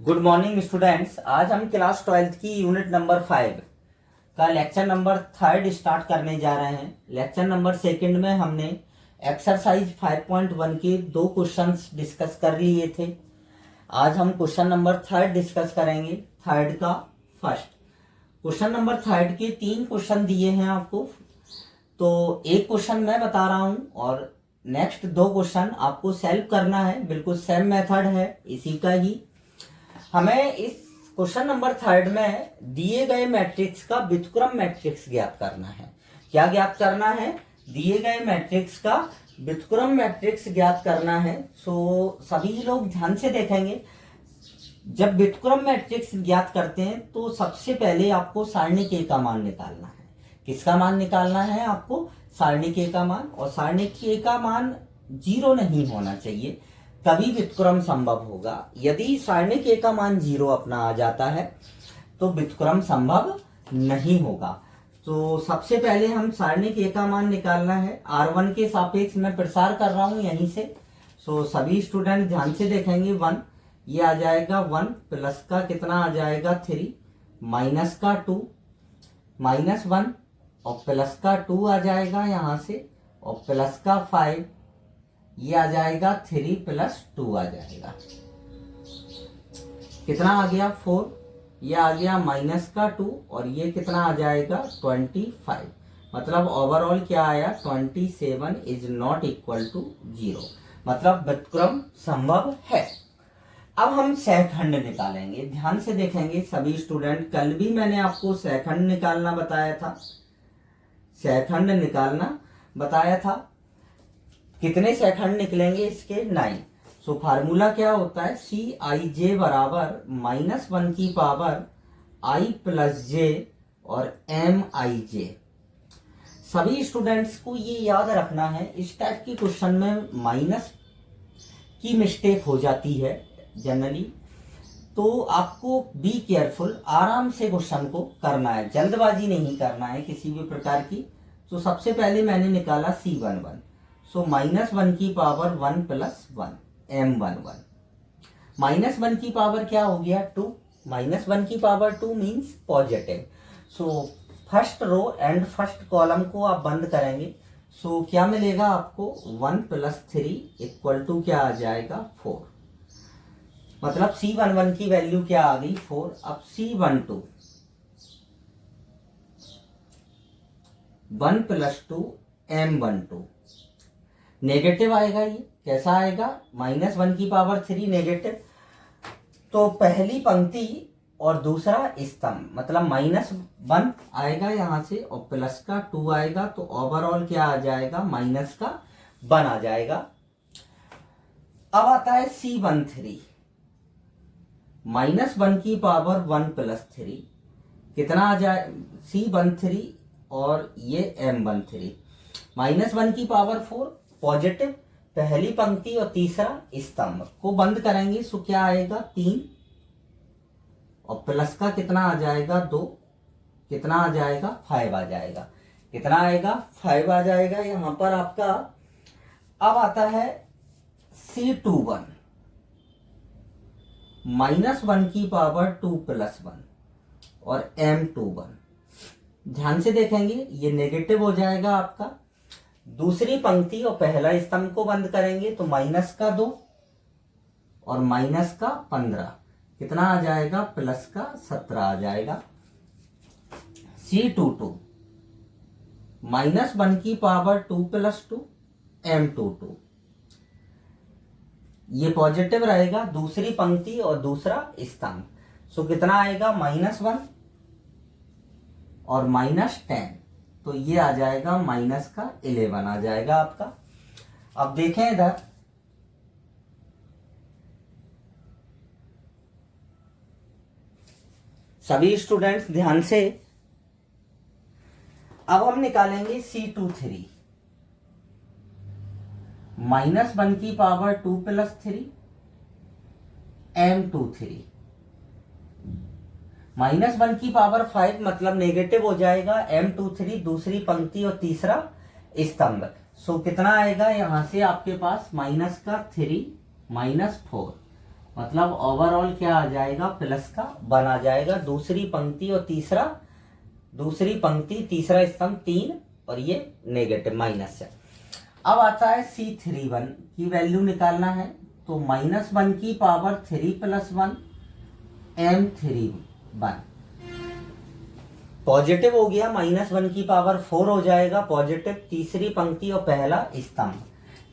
Good morning students. आज हम class 12th की यूनिट नंबर 5 का लेक्चर नंबर 3 स्टार्ट करने जा रहे हैं। लेक्चर नंबर 2 में हमने एक्सरसाइज 5.1 के 2 क्वेश्चंस डिस्कस कर लिए थे। आज हम क्वेश्चन नंबर 3 डिस्कस करेंगे। थर्ड का फर्स्ट क्वेश्चन नंबर 3 के 3 क्वेश्चन दिए हैं आपको। तो एक क्वेश्चन मैं बता रहा हूं और नेक्स्ट 2 क्वेश्चन आपको सॉल्व करना है। बिल्कुल सेम मेथड है इसी का ही। हमें इस क्वेश्चन नंबर 3 में दिए गए मैट्रिक्स का व्युत्क्रम मैट्रिक्स ज्ञात करना है। क्या ज्ञात करना है? दिए गए मैट्रिक्स का व्युत्क्रम मैट्रिक्स ज्ञात करना है। सो सभी लोग ध्यान से देखेंगे। जब व्युत्क्रम मैट्रिक्स ज्ञात करते हैं तो सबसे पहले आपको सारणी के का मान निकालना है। किसका मान निकालना है? आपको सारणी के का मान। और सारणी के का मान 0 नहीं होना चाहिए, तभी व्युत्क्रम संभव होगा। यदि सारणी के का मान 0 अपना आ जाता है तो व्युत्क्रम संभव नहीं होगा। तो सबसे पहले हम सारणी के का मान निकालना है। R1 के सापेक्ष मैं प्रसार कर रहा हूं यहीं से। सो सभी स्टूडेंट ध्यान से देखेंगे। 1 ये आ जाएगा 1 प्लस का कितना आ जाएगा 3 माइनस का 2 माइनस 1 और प्लस का 2 आ जाएगा यहां से और प्लस का 5 ये आ जाएगा 3 प्लस 2 आ जाएगा। कितना आ गया 4 ये आ गया माइनस का 2 और ये कितना आ जाएगा 25। मतलब ओवरऑल क्या आया 27 इज नॉट इक्वल टू 0। मतलब व्युत्क्रम संभव है। अब हम सहखंड निकालेंगे। ध्यान से देखेंगे सभी स्टूडेंट। कल भी मैंने आपको सहखंड निकालना बताया था। सहखंड निकालना बताया था। कितने सहखंड निकलेंगे इसके? 9। सो फार्मूला क्या होता है? Cij बराबर -1 की पावर i प्लस जे और Mij। सभी स्टूडेंट्स को ये याद रखना है, इस टाइप की क्वेश्चन में माइनस की मिस्टेक हो जाती है जनरली। तो आपको बी केयरफुल, आराम से क्वेश्चन को करना है, जल्दबाजी नहीं करना है किसी भी प्रकार की। तो सबसे पहले मैंने निकाला C11। सो -1 की पावर 1 प्लस 1 M11। -1 की पावर क्या हो गया 2। -1 की power 2 means positive. So first row and first column को आप बंद करेंगे। सो क्या मिलेगा आपको 1 प्लस 3 इक्वल टू क्या आ जाएगा 4। मतलब C11 की वैल्यू क्या आ गई 4। अब C12 1 प्लस 2 M12 नेगेटिव आएगा। ये कैसा आएगा? -1 की पावर 3 नेगेटिव। तो पहली पंक्ति और दूसरा स्तंभ मतलब -1 आएगा यहां से और प्लस का 2 आएगा। तो ओवरऑल क्या आ जाएगा माइनस का 1 आ जाएगा। अब आता है C13 -1 की पावर 1 प्लस 3 कितना आ जाए C13 और ये M13 -1 की पावर 4 पॉजिटिव। पहली पंक्ति और तीसरा स्तंभ को बंद करेंगे। सो क्या आएगा 3 और प्लस का कितना आ जाएगा 2 कितना आ जाएगा 5 आ जाएगा। कितना आएगा 5 आ जाएगा यहां पर आपका। अब आता है C21 -1 की पावर 2 प्लस 1 और M21। ध्यान से देखेंगे ये नेगेटिव हो जाएगा आपका। दूसरी पंक्ति और पहला स्तंभ को बंद करेंगे तो माइनस का 2 और माइनस का 15 कितना आ जाएगा प्लस का 17 आ जाएगा। C22 -1 की पावर 2 प्लस 2 M22 ये पॉजिटिव रहेगा। दूसरी पंक्ति और दूसरा स्तंभ। सो कितना आएगा -1 और -10 तो ये आ जाएगा माइनस का 11 आ जाएगा आपका। अब देखें इधर सभी स्टूडेंट्स ध्यान से। अब हम निकालेंगे C23 -1 की पावर 2 प्लस 3 M23 -1 की पावर 5 मतलब नेगेटिव हो जाएगा। M23 दूसरी पंक्ति और तीसरा स्तंभ। सो कितना आएगा यहां से आपके पास -3 -4 मतलब ओवरऑल क्या आ जाएगा, प्लस का 1 आ जाएगा। दूसरी पंक्ति और तीसरा स्तंभ 3 और ये नेगेटिव माइनस है। अब आता है C31 की वैल्यू निकालना है, तो -1 की पावर 3 + 1 M31 पॉजिटिव हो गया, -1 की पावर 4 हो जाएगा पॉजिटिव। तीसरी पंक्ति और पहला स्तंभ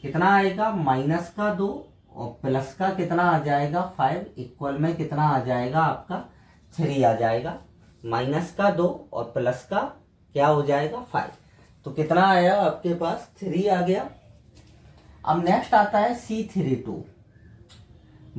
कितना आएगा, -2 और प्लस का कितना आ जाएगा 5, इक्वल में कितना आ जाएगा आपका 3 आ जाएगा। -2 और प्लस का क्या हो जाएगा 5, तो कितना आया आपके पास 3 आ गया। अब नेक्स्ट आता है C32,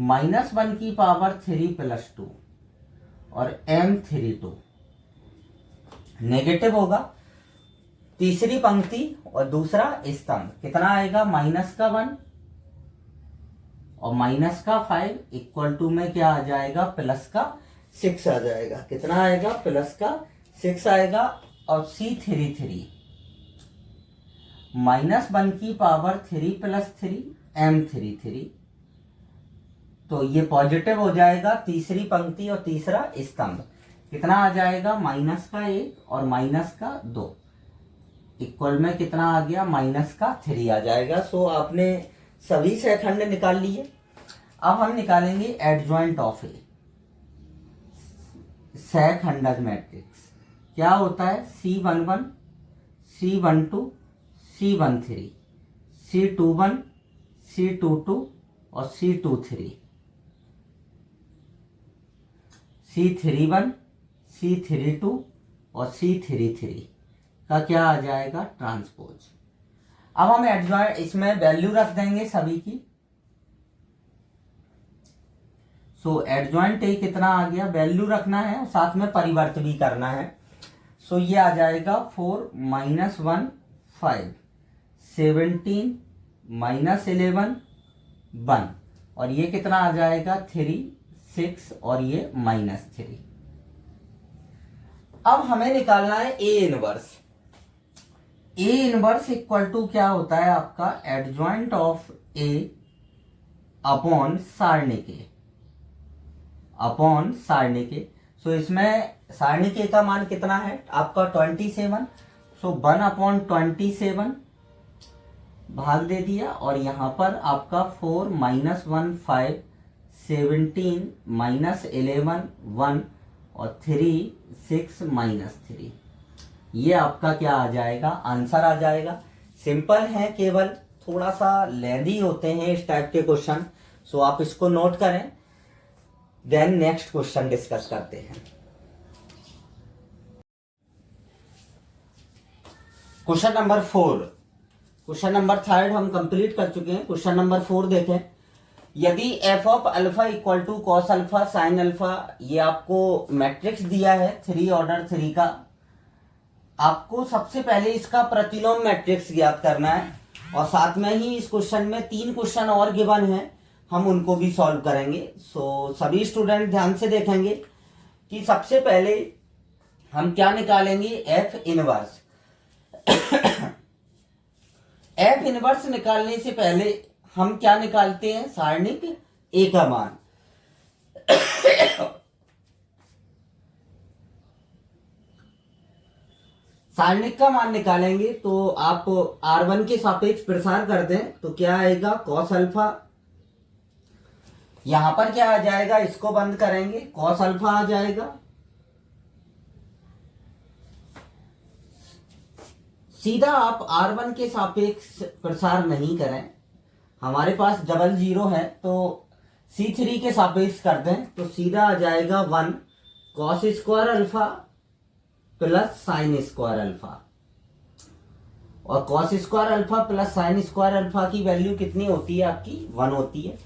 -1 की पावर 3 + 2 और M32 नेगेटिव होगा। तीसरी पंक्ति और दूसरा स्तंभ कितना आएगा, -1 और -5 इक्वल टू में क्या आ जाएगा, +6 आ जाएगा। कितना आएगा, +6 आएगा। और C33 -1 की पावर 3 + 3 M33, तो ये पॉजिटिव हो जाएगा। तीसरी पंक्ति और तीसरा स्तंभ कितना आ जाएगा, -1 और -2 इक्वल में कितना आ गया, -3 आ जाएगा। सो आपने सभी सेखंड निकाल लिए। अब हम निकालेंगे एडजॉइंट ऑफ ए सेखंडज मैट्रिक्स। क्या होता है, C11 C12 C13 C21 C22 और C23 C31 C32 और C33 का क्या आ जाएगा, ट्रांसपोज। अब हम एडजॉइंट इसमें वैल्यू रख देंगे सभी की। सो एडजॉइंट ए कितना आ गया, वैल्यू रखना है, साथ में परिवर्त भी करना है। सो ये आ जाएगा 4 - 1 5 17 -11 1 और ये कितना आ जाएगा 3 6 और ये -3। अब हमें निकालना है A inverse. A inverse equal to क्या होता है आपका, एडजॉइंट ऑफ ए अपॉन सारणी के। सो इसमें सारणी के का मान कितना है आपका 27। सो 1/27 भाग दे दिया, और यहां पर आपका 4 - 1 5 17 -11 1 और 3 6 -3, ये आपका क्या आ जाएगा, आंसर आ जाएगा। सिंपल है, केवल थोड़ा सा लेंदी होते हैं इस टाइप के क्वेश्चन। सो आप इसको नोट करें, देन नेक्स्ट क्वेश्चन डिस्कस करते हैं। क्वेश्चन नंबर 4, क्वेश्चन नंबर 3 हम कंप्लीट कर चुके हैं। क्वेश्चन नंबर 4 देखें। यदि f of alpha equal to cos alpha sine alpha, ये आपको मैट्रिक्स दिया है 3 ऑर्डर 3 का, आपको सबसे पहले इसका प्रतिलोम मैट्रिक्स ज्ञात करना है, और साथ में ही इस क्वेश्चन में 3 क्वेश्चन और गिवन हैं, हम उनको भी सॉल्व करेंगे। सो सभी स्टूडेंट ध्यान से देखेंगे कि सबसे पहले हम क्या निकालेंगे, एफ इनवर्स। एफ इनवर्स निकालने से पहले हम क्या निकालते हैं, सारणिक ए का मान। सारणिक का मान निकालेंगे तो आप R1 के सापेक्ष प्रसार कर दें तो क्या आएगा, कॉस अल्फा। यहां पर क्या आ जाएगा, इसको बंद करेंगे, कॉस अल्फा आ जाएगा। सीधा आप R1 के सापेक्ष प्रसार नहीं करें, हमारे पास 00 है तो C3 के सापेक्ष कर दें तो सीधा आ जाएगा 1 cos square alpha plus sine square alpha. और cos square alpha plus sine square alpha की वैल्यू कितनी होती है आपकी, 1 होती है।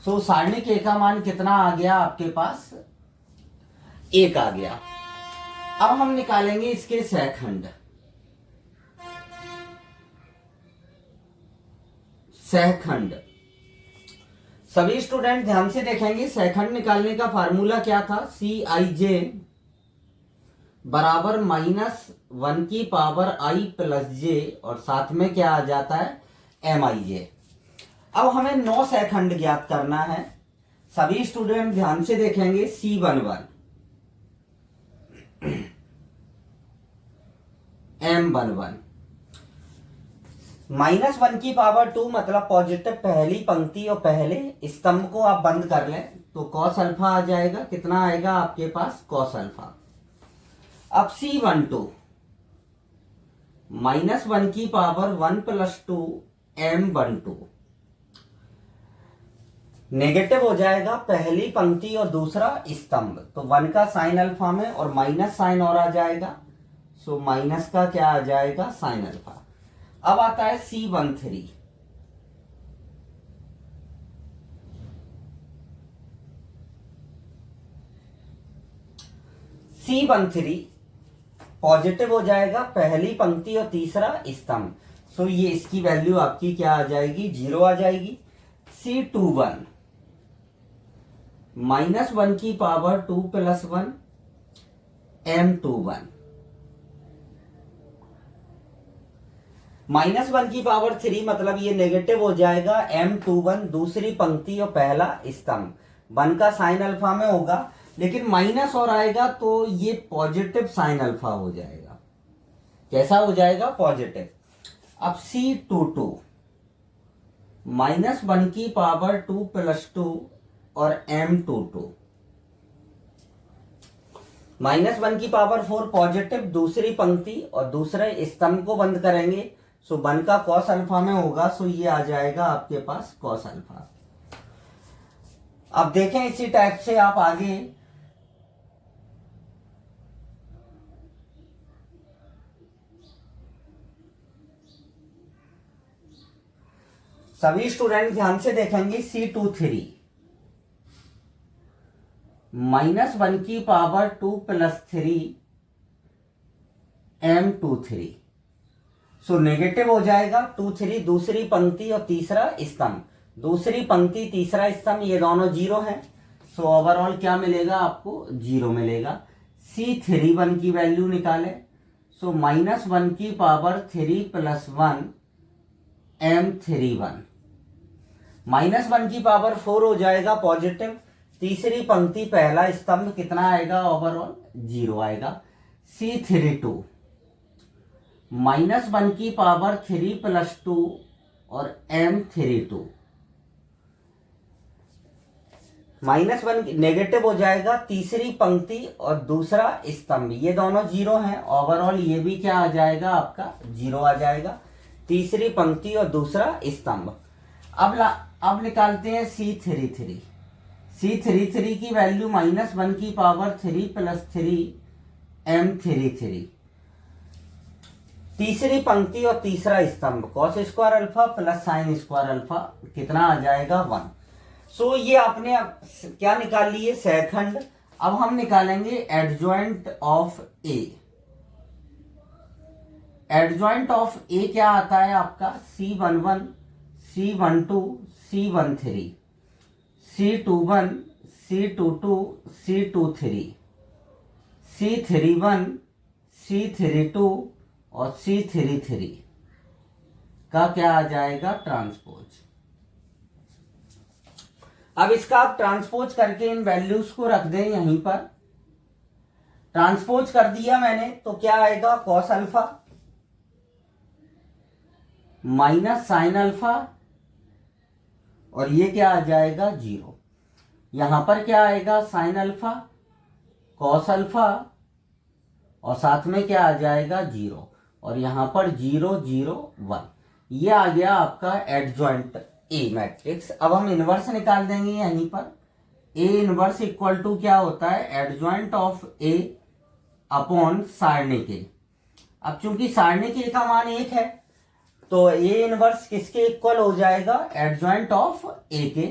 सो सारणिक ए का मान कितना आ गया आपके पास, 1 आ गया। अब हम निकालेंगे इसके सहखंड। सहखंड सभी स्टूडेंट ध्यान से देखेंगे। सहखंड निकालने का फार्मूला क्या था, Cij बराबर -1 की पावर i प्लस j, और साथ में क्या आ जाता है Mij। अब हमें 9 सहखंड ज्ञात करना है। सभी स्टूडेंट ध्यान से देखेंगे C11 M11 -1 की पावर 2 मतलब पॉजिटिव पहली पंक्ति और पहले स्तंभ को आप बंद कर लें तो कॉस अल्फा आ जाएगा। कितना आएगा आपके पास? Cos alpha. अब C12 -1 की पावर 1 + 2 M12 नेगेटिव हो जाएगा पहली पंक्ति और दूसरा स्तंभ, तो 1 का साइन अल्फा में और माइनस साइन और आ जाएगा, सो माइनस का क्या आ जाएगा? Sine alpha. अब आता है C13 पॉजिटिव हो जाएगा पहली पंक्ति और तीसरा स्तंभ, सो ये इसकी वैल्यू आपकी क्या आ जाएगी? 0 आ जाएगी। C21 -1 की पावर 2 + 1 M21 -1 की पावर 3 मतलब ये नेगेटिव हो जाएगा M21 दूसरी पंक्ति और पहला स्तंभ, 1 का साइन अल्फा में होगा लेकिन माइनस और आएगा तो ये पॉजिटिव साइन अल्फा हो जाएगा। कैसा हो जाएगा? पॉजिटिव। अब C22 -1 की पावर 2 + 2 और M22 -1 की पावर 4 पॉजिटिव दूसरी पंक्ति और दूसरे स्तंभ को बंद करेंगे, सो 1 का कॉस अल्फा में होगा, सो ये आ जाएगा आपके पास कॉस अल्फा। अब देखें इसी टाइप से आप आगे सभी स्टूडेंट ध्यान से देखेंगे C23 -1 की पावर 2 + 3 M23 सो नेगेटिव हो जाएगा 2 3 दूसरी पंक्ति और तीसरा स्तंभ, दूसरी पंक्ति तीसरा स्तंभ ये दोनों 0 हैं, सो ओवरऑल क्या मिलेगा आपको? 0 मिलेगा। C31 की वैल्यू निकालें, सो -1 की पावर 3 + 1 M31 -1 की पावर 4 हो जाएगा पॉजिटिव तीसरी पंक्ति पहला स्तंभ, कितना आएगा? ओवरऑल 0 आएगा। C32 -1 की पावर 3 + 2 और M32 -1 नेगेटिव हो जाएगा तीसरी पंक्ति और दूसरा स्तंभ, ये दोनों 0 हैं, ओवरऑल ये भी क्या आ जाएगा? आपका 0 आ जाएगा, तीसरी पंक्ति और दूसरा स्तंभ। अब निकालते हैं C33 की वैल्यू -1 की पावर 3 + 3 M33 तीसरी पंक्ति और तीसरा स्तंभ, cos square alpha plus sine square alpha, कितना आ जाएगा? 1। सो ये आपने क्या निकाल लिए? सेकंड। अब हम निकालेंगे adjoint of A. Adjoint of A क्या आता है आपका? C11 C12 C13 C21 C22 C23 C31 C32 और C33 का क्या आ जाएगा? ट्रांसपोज। अब इसका आप ट्रांसपोज करके इन वैल्यूज को रख दें यहीं पर। ट्रांसपोज कर दिया मैंने तो क्या आएगा? Cos alpha minus sine alpha और ये क्या आ जाएगा? 0। यहां पर क्या आएगा? साइन अल्फा कॉस अल्फा और साथ में क्या आ जाएगा? 0 और यहां पर 0 0 1। ये आ गया आपका एडजॉइंट ए मैट्रिक्स। अब हम इनवर्स निकाल देंगे यहीं पर। ए इनवर्स इक्वल टू क्या होता है? एडजॉइंट ऑफ ए अपॉन सारणी के। अब चूंकि सारणी के का मान 1 है तो ए इनवर्स किसके इक्वल हो जाएगा? एडजॉइंट ऑफ ए के।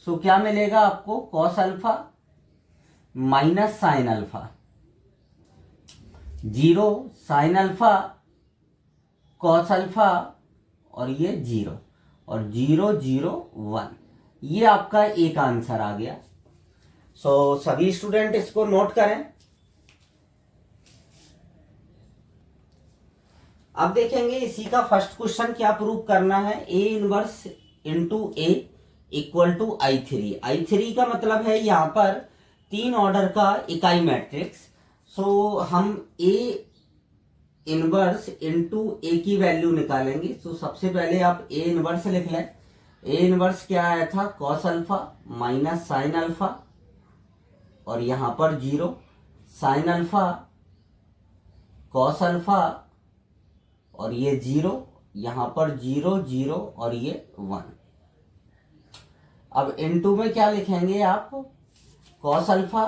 सो क्या मिलेगा आपको? Cos alpha minus sine alpha, 0 sine alpha cos alpha और ये 0 और 0 0 1। ये आपका एक आंसर आ गया। सो सभी स्टूडेंट इसको नोट करें। अब देखेंगे इसी का फर्स्ट क्वेश्चन क्या प्रूव करना है। A inverse into A equal to I3 का मतलब है यहाँ पर 3 ऑर्डर का इकाई मैट्रिक्स। सो हम A इनवर्स इंटू ए की वैल्यू निकालेंगे। तो सबसे पहले आप ए इनवर्स लिख लें। ए इनवर्स क्या आया था, cos alpha minus sine alpha, और यहां पर 0, साइन अल्फा कॉस अल्फा, और ये 0, यहां पर 0 0 और ये 1। अब इनटू में क्या लिखेंगे आप, cos alpha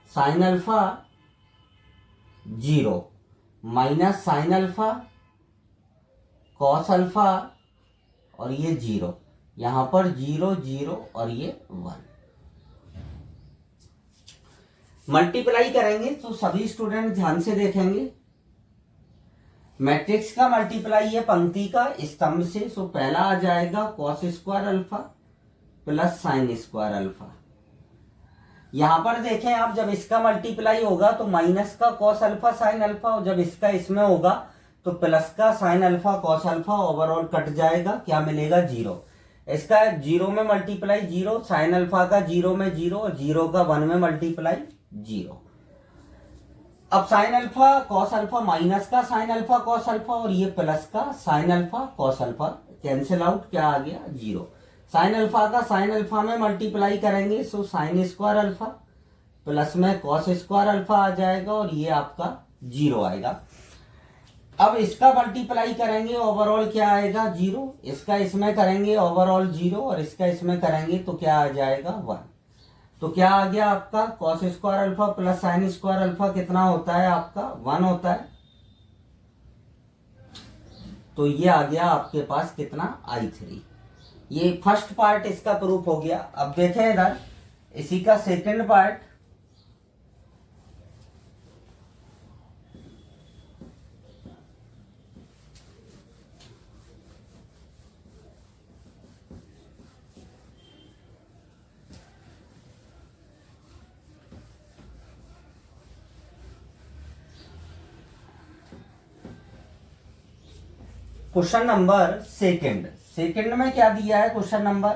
sine alpha 0 minus sine alpha cos alpha, और ये 0, यहां पर 0 0 और ये 1। मल्टीप्लाई करेंगे तो सभी स्टूडेंट ध्यान से देखेंगे। मैट्रिक्स का मल्टीप्लाई है पंक्ति का स्तंभ से। सो पहला आ जाएगा cos square alpha plus sine square alpha. यहां पर देखें आप, जब इसका मल्टीप्लाई होगा तो माइनस का कॉस अल्फा साइन अल्फा, और जब इसका इसमें होगा तो प्लस का sine alpha cos alpha, overall cut जाएगा, क्या मिलेगा 0। इसका 0 में मल्टीप्लाई 0, साइन अल्फा का 0 में 0, और 0 का 1 में मल्टीप्लाई 0। अब sine alpha cos alpha minus का साइन अल्फा कॉस अल्फा, और ये प्लस का sine alpha cos alpha, cancel out, क्या आ गया 0। साइन अल्फा का साइन अल्फा में मल्टीप्लाई करेंगे, so sine square alpha plus में कॉस स्क्वायर अल्फा आ जाएगा, और ये आपका 0 आएगा। अब इसका मल्टीप्लाई करेंगे, ओवरऑल क्या आएगा 0, इसका इसमें करेंगे ओवरऑल 0, और इसका इसमें करेंगे तो क्या आ जाएगा 1। तो क्या आ गया आपका, cos square alpha plus sine square alpha कितना होता है आपका 1 होता है। तो ये आ गया आपके पास कितना I3। ये फर्स्ट पार्ट इसका प्रूफ हो गया। अब देखें इधर इसी का second part. Question number second में क्या दिया है क्वेश्चन नंबर,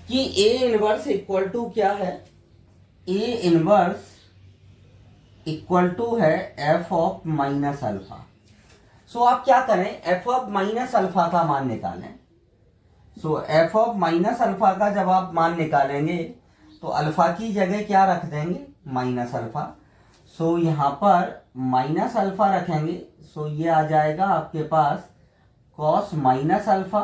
कि ए इनवर्स इक्वल टू क्या है, ए इनवर्स इक्वल टू है एफ ऑफ माइनस अल्फा। सो आप क्या करें, एफ ऑफ माइनस अल्फा का मान निकालें। सो एफ ऑफ माइनस अल्फा का जब आप मान निकालेंगे तो अल्फा की जगह क्या रख देंगे, माइनस अल्फा। सो यहां पर माइनस अल्फा रखेंगे, सो ये आ जाएगा आपके पास कॉस माइनस अल्फा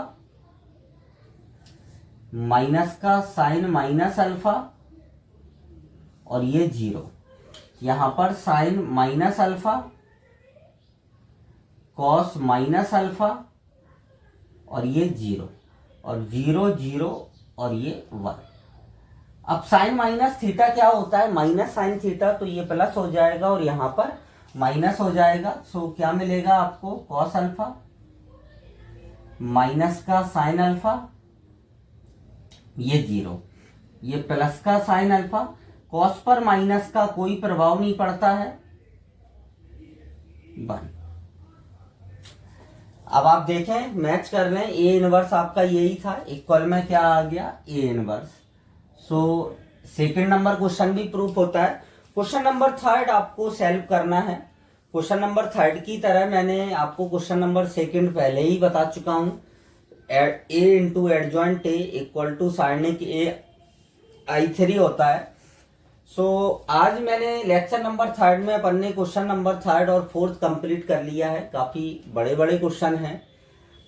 माइनस का साइन माइनस अल्फा, और ये 0, यहां पर sine minus alpha cos minus alpha, और ये 0, और 0 0 और ये 1। अब साइन माइनस थीटा क्या होता है, माइनस साइन थीटा, तो ये प्लस हो जाएगा और यहां पर माइनस हो जाएगा। सो क्या मिलेगा आपको, कॉस अल्फा माइनस का साइन अल्फा, ये 0, ये प्लस का साइन अल्फा, कॉस पर माइनस का कोई प्रभाव नहीं पड़ता है 1। अब आप देखें मैच कर लें, ए इनवर्स आपका यही था, इक्वल में क्या आ गया A inverse. So second number question भी प्रूफ होता है। क्वेश्चन नंबर थर्ड आपको सॉल्व करना है। क्वेश्चन नंबर थर्ड की तरह मैंने आपको क्वेश्चन नंबर सेकंड पहले ही बता चुका हूं, A into adjoint A equal to सारणिक ए I3 होता है। सो आज मैंने लेक्चर नंबर थर्ड में अपन ने क्वेश्चन नंबर थर्ड और फोर्थ कंप्लीट कर लिया है। काफी बड़े बड़े क्वेश्चन हैं।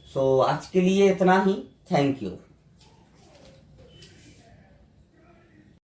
सो आज के लिए इतना ही। Thank you.